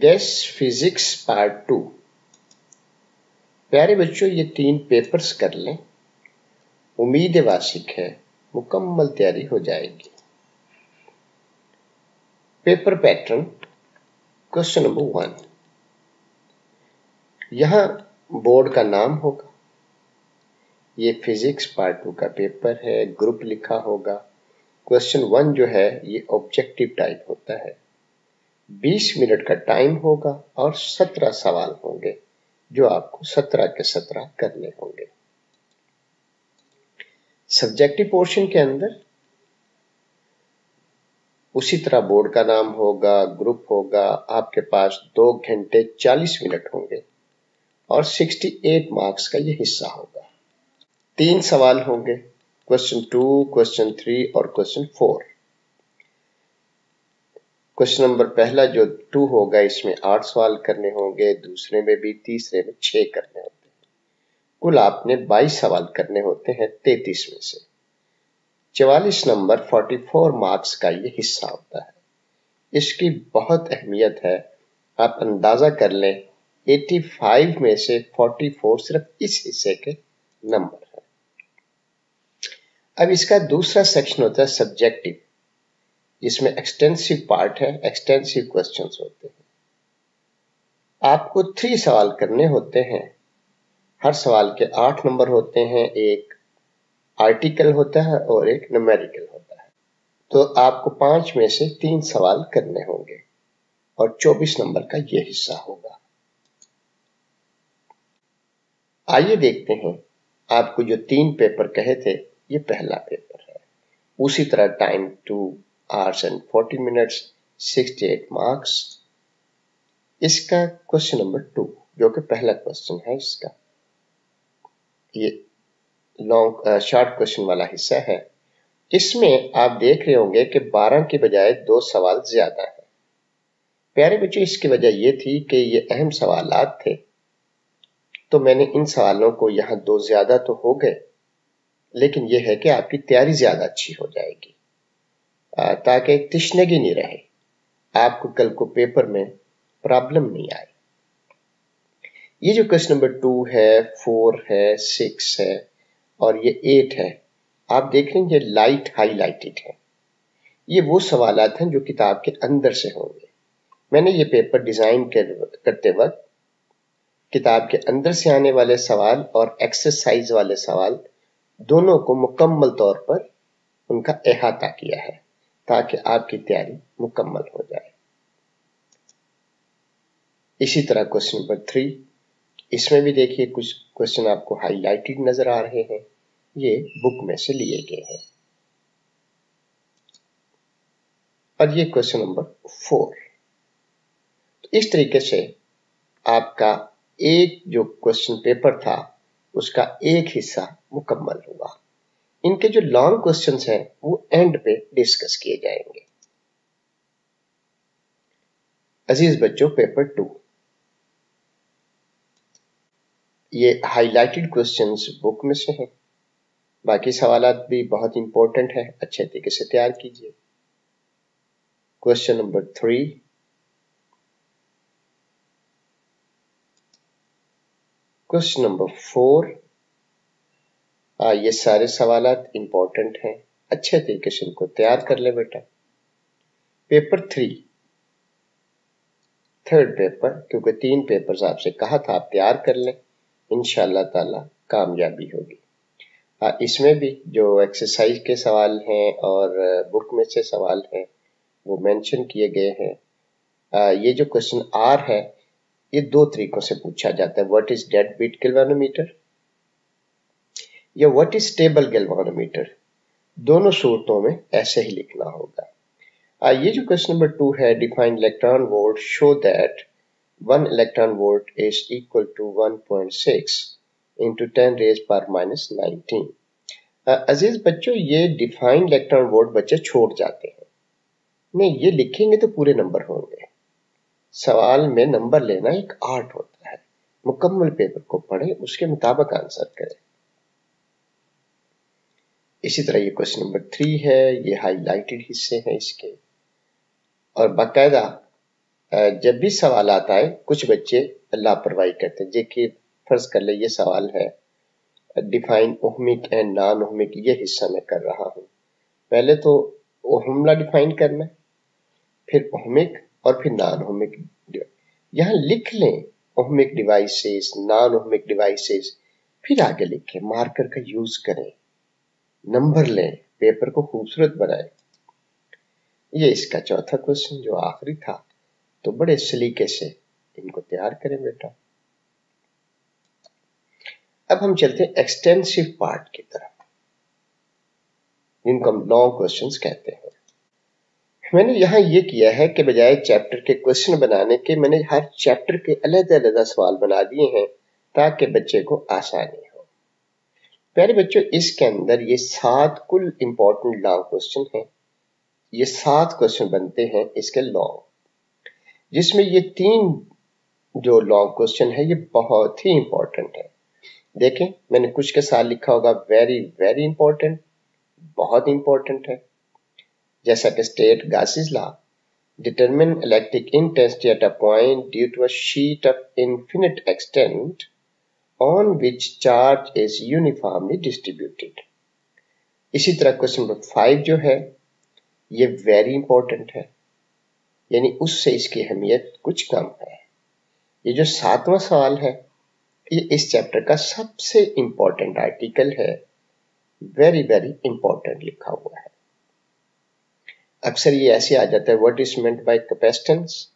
Gas physics part 2। प्यारे बच्चों, ये 3 पेपर्स कर लें। उम्मीद वासिक है मुकम्मल तैयारी हो जाएगी। Paper pattern question number 1। यहाँ बोर्ड का नाम होगा। ये फिजिक्स पार्ट 2 का पेपर है, ग्रुप लिखा होगा। क्वेश्चन 1 जो है ये ऑब्जेक्टिव टाइप होता है। 20 मिनट का टाइम होगा और 17 सवाल होंगे जो आपको 17 के 17 करने होंगे। सब्जेक्टिव पोर्शन के अंदर उसी तरह बोर्ड का नाम होगा, ग्रुप होगा। आपके पास 2 घंटे 40 मिनट होंगे और 68 मार्क्स का ये हिस्सा होगा। 3 सवाल होंगे, क्वेश्चन 2, क्वेश्चन 3 और क्वेश्चन 4। क्वेश्चन नंबर पहला जो 2 होगा इसमें 8 सवाल करने होंगे, दूसरे में भी, तीसरे में 6 करने होते हैं। कुल आपने 22 सवाल करने होते हैं 33 में से। 44 नंबर 44 मार्क्स का ये हिस्सा होता है। इसकी बहुत अहमियत है, आप अंदाजा कर लें 85 में से 44 सिर्फ इस हिस्से के नंबर है। अब इसका दूसरा सेक्शन होता है सब्जेक्टिव, जिसमें एक्सटेंसिव पार्ट है, एक्सटेंसिव क्वेश्चंस होते हैं। आपको 3 सवाल करने होते हैं। हर सवाल के 8 नंबर होते हैं, एक आर्टिकल होता है और एक न्यूमेरिकल होता है। तो आपको 5 में से 3 सवाल करने होंगे और 24 नंबर का यह हिस्सा होगा। आइए देखते हैं, आपको जो 3 पेपर कहे थे ये पहला पेपर है। उसी तरह time 2 hours and 40 minutes, 68 marks. इसका क्वेश्चन नंबर 2 जो कि पहला क्वेश्चन है, इसका ये लॉन्ग शॉर्ट क्वेश्चन वाला हिस्सा है। इसमें आप देख रहे होंगे कि 12 के बजाय 2 सवाल ज्यादा है। प्यारे बच्चों, इसकी वजह ये थी कि ये अहम सवालात थे, तो मैंने इन सवालों को यहाँ 2 ज्यादा तो हो गए, लेकिन यह है कि आपकी तैयारी ज्यादा अच्छी हो जाएगी, ताकि तिश्नगी नहीं रहे, आपको कल को पेपर में प्रॉब्लम नहीं आए। ये जो क्वेश्चन नंबर 2 है, 4 है, 6 है और ये 8 है, आप देख रहे हैं ये लाइट हाईलाइटेड है। ये वो सवालात हैं जो किताब के अंदर से होंगे। मैंने ये पेपर डिजाइन करते वक्त किताब के अंदर से आने वाले सवाल और एक्सरसाइज वाले सवाल दोनों को मुकम्मल तौर पर उनका अहाता किया है, ताकि आपकी तैयारी मुकम्मल हो जाए। इसी तरह क्वेश्चन नंबर 3, इसमें भी देखिए कुछ क्वेश्चन आपको हाईलाइटेड नजर आ रहे हैं, ये बुक में से लिए गए हैं। और ये क्वेश्चन नंबर 4। तो इस तरीके से आपका एक जो क्वेश्चन पेपर था उसका एक हिस्सा मुकम्मल हुआ। इनके जो लॉन्ग क्वेश्चंस हैं वो एंड पे डिस्कस किए जाएंगे। अजीज बच्चों, पेपर 2 ये हाईलाइटेड क्वेश्चंस बुक में से हैं। बाकी सवालात भी बहुत इंपॉर्टेंट है, अच्छे तरीके से तैयार कीजिए। Question number 3, question number 4। ये सारे सवालात इंपॉर्टेंट हैं, अच्छे तरीके से इनको तैयार कर ले बेटा। पेपर 3 थर्ड पेपर, क्योंकि 3 पेपर्स आपसे कहा था आप तैयार कर लें, इंशाअल्लाह ताला कामयाबी होगी। इसमें भी जो एक्सरसाइज के सवाल हैं और बुक में से सवाल हैं वो मेंशन किए गए हैं। ये जो क्वेश्चन आर है ये 2 तरीकों से पूछा जाता है, what is dead weight galvanometer या व्हाट इज स्टेबल गैल्वेनोमीटर। दोनों सूरतों में ऐसे ही लिखना होगा। ये जो क्वेश्चन नंबर 2 है, define electron volt show that 1 electron volt is equal to 1.6 into 10 raise पर माइनस 19। अजीज बच्चों, ये डिफाइन इलेक्ट्रॉन वोल्ट बच्चे छोड़ जाते हैं, नहीं ये लिखेंगे तो पूरे नंबर होंगे। सवाल में नंबर लेना एक आर्ट होता है, मुकम्मल पेपर को पढ़ें, उसके मुताबिक आंसर करें। इसी तरह ये क्वेश्चन नंबर 3 है, ये हाईलाइटेड हिस्से हैं इसके, और बाकायदा जब भी सवाल आता है कुछ बच्चे लापरवाही करते हैं। देखिए फर्ज कर ले ये सवाल है, define ohmic and non ohmic, ये हिस्सा मैं कर रहा हूँ। पहले तो ओहमला डिफाइन करना है, फिर ओहमिक और फिर नॉन ओहमिक। यहाँ लिख लें ohmic devices, non ohmic devices, फिर आगे लिखें, मार्कर का यूज करें, नंबर लें, पेपर को खूबसूरत बनाएं। ये इसका चौथा क्वेश्चन जो आखिरी था, तो बड़े सलीके से इनको तैयार करें बेटा। अब हम चलते हैं एक्सटेंसिव पार्ट की तरफ, जिनको हम लॉन्ग क्वेश्चंस कहते हैं। मैंने यहाँ ये किया है कि बजाय चैप्टर के क्वेश्चन बनाने के, मैंने हर चैप्टर के अलग-अलग सवाल बना दिए हैं ताकि बच्चे को आसानी हो। प्यारे बच्चों, इसके अंदर ये 7 कुल इंपॉर्टेंट लॉन्ग क्वेश्चन हैं। ये 7 क्वेश्चन बनते हैं इसके लॉन्ग, जिसमें ये 3 जो लॉन्ग क्वेश्चन है ये बहुत ही इंपॉर्टेंट है। देखें मैंने कुछ के साथ लिखा होगा वेरी वेरी इंपॉर्टेंट, बहुत इंपॉर्टेंट है, जैसा कि state Gauss's law, determine electric intensity at a point due to a sheet of infinite extent on which charge is uniformly distributed। इसी तरह क्वेश्चन नंबर 5 जो है ये वेरी इंपॉर्टेंट है, यानी उससे इसकी अहमियत कुछ कम है। ये जो 7वां सवाल है ये इस चैप्टर का सबसे इंपॉर्टेंट आर्टिकल है, वेरी वेरी इंपॉर्टेंट लिखा हुआ है। अक्सर ये ऐसे आ जाता है, what is meant bye capacitance,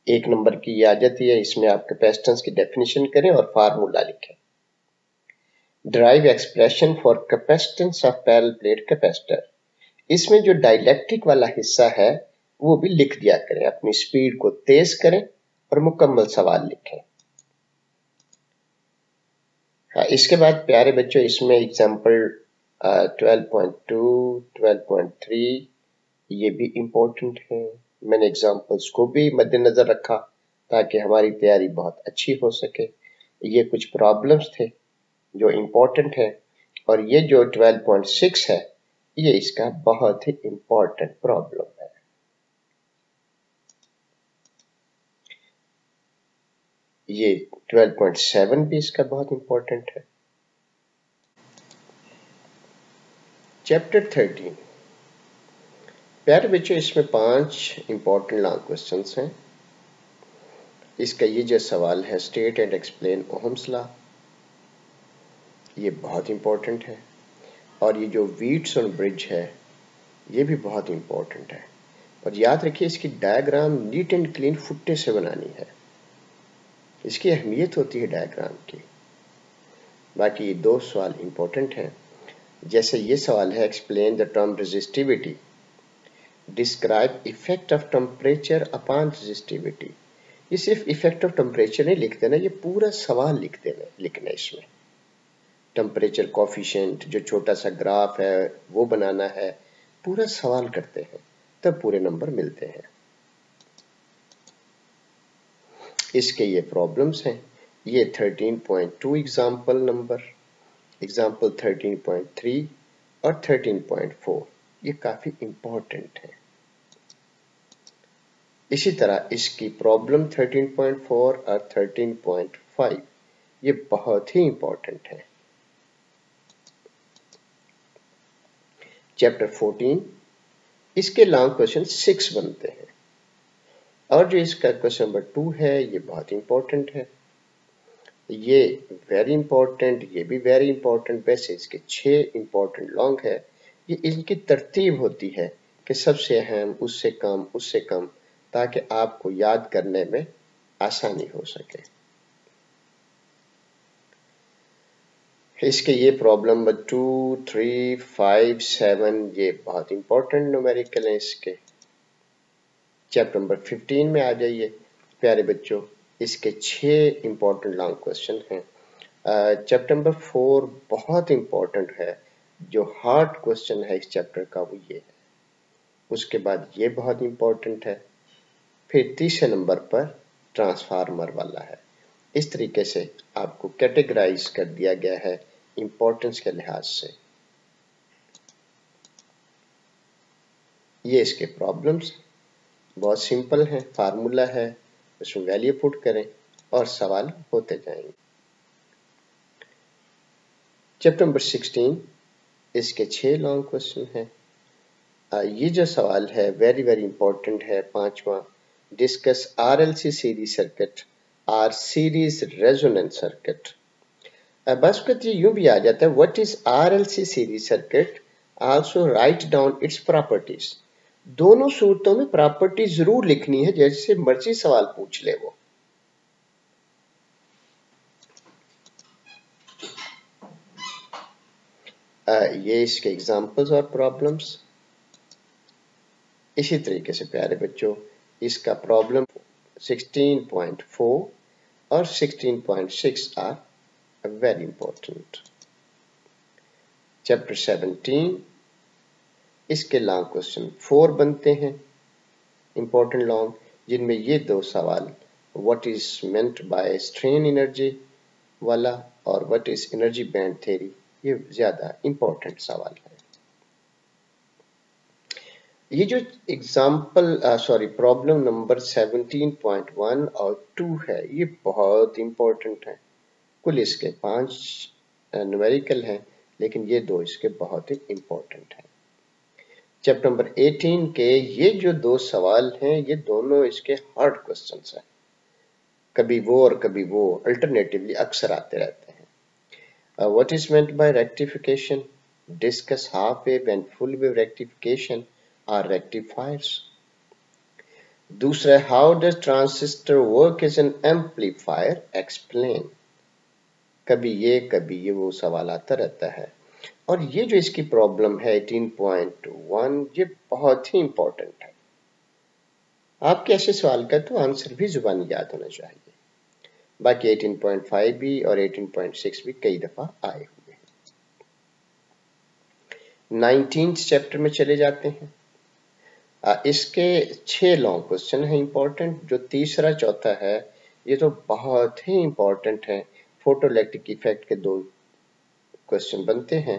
1 number की ये आ जाती है, इसमें आप कैपेसिटेंस की डेफिनेशन करें और फार्मूला लिखें। Drive expression for capacitance of parallel plate capacitor, इसमें जो डाइलेक्ट्रिक वाला हिस्सा है वो भी लिख दिया करें, अपनी स्पीड को तेज करें और मुकम्मल सवाल लिखें। हाँ, इसके बाद प्यारे बच्चों इसमें एग्जाम्पल 12.2, 12.3 ये भी इम्पोर्टेंट है। मैंने एग्जाम्पल्स को भी मद्देनजर रखा ताकि हमारी तैयारी बहुत अच्छी हो सके। ये कुछ प्रॉब्लम्स थे जो इम्पोर्टेंट है, और ये जो 12.6 है ये इसका बहुत ही इम्पोर्टेंट प्रॉब्लम है। ये 12.7 भी इसका बहुत इम्पोर्टेंट है। चैप्टर 13, प्यारे बच्चों इसमें 5 इंपॉर्टेंट लॉन्ग क्वेश्चंस हैं। इसका ये जो सवाल है state and explain Ohm's law, ये बहुत इंपॉर्टेंट है, और ये जो व्हीटस्टोन ब्रिज है ये भी बहुत इंपॉर्टेंट है। और याद रखिए इसकी डायग्राम नीट एंड क्लीन फुट्टे से बनानी है, इसकी अहमियत होती है डायग्राम की। बाकी ये 2 सवाल इंपॉर्टेंट हैं, जैसे ये सवाल है explain the term resistivity, describe effect of temperature upon resistivity. ये सिर्फ इफेक्ट ऑफ टेम्परेचर नहीं लिख देना, ये पूरा सवाल लिखना इसमें। टेम्परेचर कोफिशिएंट जो छोटा सा ग्राफ है वो बनाना है, पूरा सवाल करते हैं तब पूरे नंबर मिलते हैं। इसके ये प्रॉब्लम्स हैं, ये 13.2 एग्जाम्पल नंबर, एग्जाम्पल 13.3 और 13.4 ये काफी इंपॉर्टेंट है। इसी तरह इसकी प्रॉब्लम 13.4 और 13.5 ये बहुत ही इंपॉर्टेंट है। चैप्टर 14, इसके लॉन्ग क्वेश्चन 6 बनते हैं, और जो इसका क्वेश्चन नंबर 2 है ये बहुत इंपॉर्टेंट है, ये वेरी इंपॉर्टेंट, ये भी वेरी इंपॉर्टेंट। वैसे इसके 6 इंपॉर्टेंट लॉन्ग है। ये इनकी तरतीब होती है कि सबसे अहम, उससे कम, उससे कम, ताकि आपको याद करने में आसानी हो सके। इसके ये प्रॉब्लम नंबर 2, 3, 5, 7 ये बहुत इंपॉर्टेंट न्यूमेरिकल हैं। इसके चैप्टर नंबर 15 में आ जाइए प्यारे बच्चों, इसके 6 इंपॉर्टेंट लॉन्ग क्वेश्चन हैं। चैप्टर नंबर 4 बहुत इंपॉर्टेंट है, जो हार्ड क्वेश्चन है इस चैप्टर का वो ये है। उसके बाद ये बहुत इंपॉर्टेंट है, फिर तीसरे नंबर पर ट्रांसफार्मर वाला है। इस तरीके से आपको कैटेगराइज कर दिया गया है इंपॉर्टेंस के लिहाज से। ये इसके प्रॉब्लम्स, बहुत सिंपल है, फार्मूला है, उसमें वैल्यू पुट करें और सवाल होते जाएंगे। चैप्टर नंबर 16, इसके 6 लॉन्ग क्वेश्चन हैं। ये जो सवाल है वेरी वेरी इंपॉर्टेंट है, 5वां। Discuss RLC series circuit or series resonance circuit. बस ये यूं भी आ जाता है, what is RLC series circuit, also write down its properties. दोनों सूरतों में प्रॉपर्टी जरूर लिखनी है, जैसे मर्जी सवाल पूछ ले वो। ये इसके एग्जांपल्स और प्रॉब्लम्स। इसी तरीके से प्यारे बच्चों, इसका प्रॉब्लम 16.4 और 16.6 आर वेरी इंपॉर्टेंट। चैप्टर 17, इसके लॉन्ग क्वेश्चन 4 बनते हैं, इंपॉर्टेंट लॉन्ग, जिनमें ये 2 सवाल what is meant by strain energy वाला और what is energy band theory, ये ज्यादा इंपॉर्टेंट सवाल है। ये जो प्रॉब्लम नंबर 17.1 और 2 है, ये बहुत इंपॉर्टेंट है। कुल इसके 5 न्यूमेरिकल हैं, लेकिन ये 2 इसके बहुत ही इंपॉर्टेंट हैं। चैप्टर नंबर 18 के ये जो 2 सवाल हैं, ये दोनों इसके हार्ड क्वेश्चंस हैं। कभी वो और कभी वो अल्टरनेटिवली अक्सर आते रहते हैं। What is meant by rectification, discuss half wave and full wave rectification or rectifiers. दूसरा, how does transistor work as an amplifier, explain. कभी ये वो सवाल आता रहता है। और ये जो इसकी प्रॉब्लम है 18.1, ये बहुत ही इंपॉर्टेंट है। आपके ऐसे सवाल का तो आंसर भी जुबानी याद होना चाहिए। बाकी 18.5 भी और 18.6 भी कई दफा आए हुए हैं। 19th चैप्टर में चले जाते हैं। इसके 6 लॉन्ग क्वेश्चन है इंपॉर्टेंट। जो तीसरा चौथा है, ये तो बहुत ही इंपॉर्टेंट है। फोटोइलेक्ट्रिक इफेक्ट के 2 क्वेश्चन बनते हैं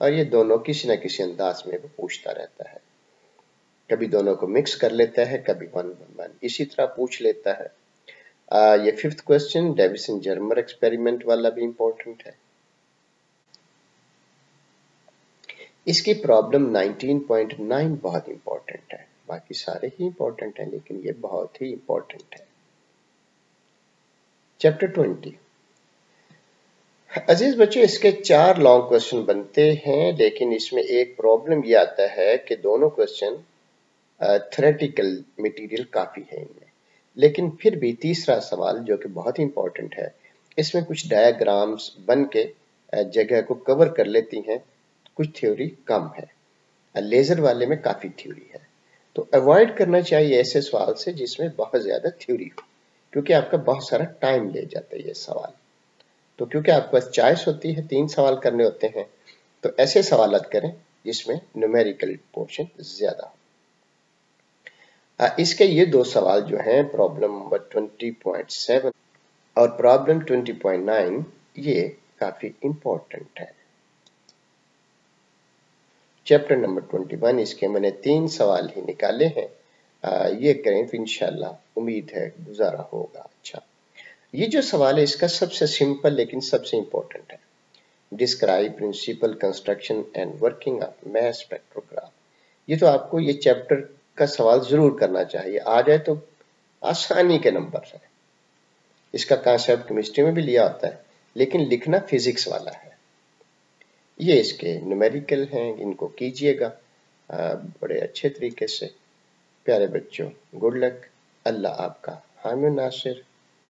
और ये दोनों किसी न किसी अंदाज में वो पूछता रहता है। कभी दोनों को मिक्स कर लेता है, कभी 1-1 इसी तरह पूछ लेता है। ये 5th question deviation Germer experiment वाला भी इंपॉर्टेंट है। इसकी प्रॉब्लम 19.9 बहुत इंपॉर्टेंट है। बाकी सारे ही इंपॉर्टेंट हैं, लेकिन ये बहुत ही इंपॉर्टेंट है। चैप्टर 20। अजीज बच्चों, इसके 4 लॉन्ग क्वेश्चन बनते हैं, लेकिन इसमें एक प्रॉब्लम ये आता है कि दोनों क्वेश्चन थ्योरेटिकल मटेरियल काफी है इनमें, लेकिन फिर भी तीसरा सवाल जो कि बहुत इंपॉर्टेंट है, इसमें कुछ डायग्राम्स बन के जगह को कवर कर लेती हैं, कुछ थ्योरी कम है। लेजर वाले में काफी थ्योरी है, तो अवॉइड करना चाहिए ऐसे सवाल से जिसमें बहुत ज्यादा थ्योरी हो, क्योंकि आपका बहुत सारा टाइम ले जाता है ये सवाल। तो क्योंकि आपके पास चॉइस होती है, 3 सवाल करने होते हैं, तो ऐसे सवाल करें जिसमें न्यूमेरिकल पोर्शन ज्यादा हो। इसके ये 2 सवाल जो हैं, प्रॉब्लम नंबर 20.7 और प्रॉब्लम 20.9, ये काफी इंपॉर्टेंट है। चैप्टर नंबर 21, इसके मैंने 3 सवाल ही निकाले हैं। ये करें तो इंशाल्लाह उम्मीद है गुजारा होगा अच्छा। ये जो सवाल है, इसका सबसे सिंपल लेकिन सबसे इंपॉर्टेंट है। Describe principle construction and working of mass spectrograph. ये तो आपको ये चैप्टर का सवाल जरूर करना चाहिए, आ जाए तो आसानी के नंबर है। इसका कॉन्सेप्ट केमिस्ट्री में भी लिया होता है, लेकिन लिखना फिजिक्स वाला है। ये इसके न्यूमेरिकल हैं, इनको कीजिएगा बड़े अच्छे तरीके से। प्यारे बच्चों, गुड लक। अल्लाह आपका हामी नासिर।